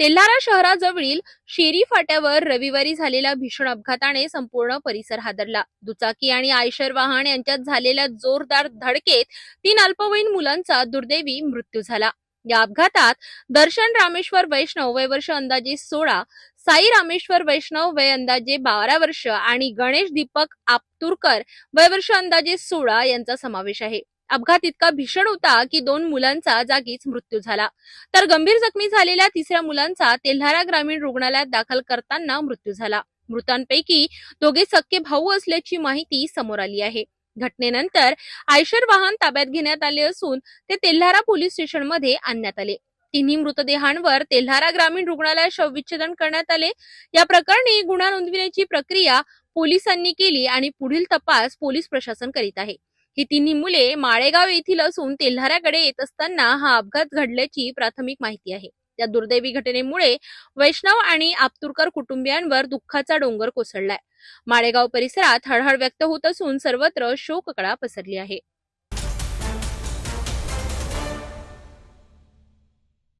तेल्हारा शहराजवळील शेरी फाट्यावर रविवारी झालेल्या भीषण अपघाताने संपूर्ण परिसर हादरला। दुचाकी आणि आयशर वाहन यांच्यात झालेल्या जोरदार धडकेत 3 अल्पवयीन मुलांचा दुर्दैवी मृत्यू झाला। या अपघातात दर्शन रामेश्वर वैष्णव वय वर्ष अंदाजे 16, साई रामेश्वर वैष्णव वय अंदाजे 12 वर्ष आणि गणेश दीपक आपतुरकर वय वर्ष अंदाजे 16 यांचा समावेश आहे। अपघात इतका भीषण होता की 2 मुलांचा जागीच मृत्यू झाला, तर गंभीर जखमी झालेल्या 3ऱ्या मुलांचा तेल्हारा ग्रामीण रुग्णालयात दाखल करताना मृत्यू झाला। मृतांपैकी दोघे सख्खे भाऊ असल्याची माहिती समोर आली आहे। घटनेनंतर आयशर वाहन ताब्यात घेण्यात आले असून ते तेल्हारा पोलीस स्टेशनमध्ये आणण्यात आले। तिन्ही मृतदेहांवर तेल्हारा ग्रामीण रुग्णालयात शवविच्छेदन करण्यात आले। या प्रकरणी गुन्हा नोंदविण्याची प्रक्रिया पोलिसांनी केली आणि पुढील तपास पोलीस प्रशासन करीत आहे। ही तिन्ही मुले माळेगाव येथील असून तेल्हाराकडे येत असताना हा अपघात घडल्याची प्राथमिक माहिती आहे। या दुर्दैवी घटनेमुळे वैष्णव आणि आपतुरकर कुटुंबियांवर दुःखाचा डोंगर कोसळलाय। माळेगाव परिसरात हळहळ व्यक्त होत असून सर्वत्र शोककळा पसरली आहे।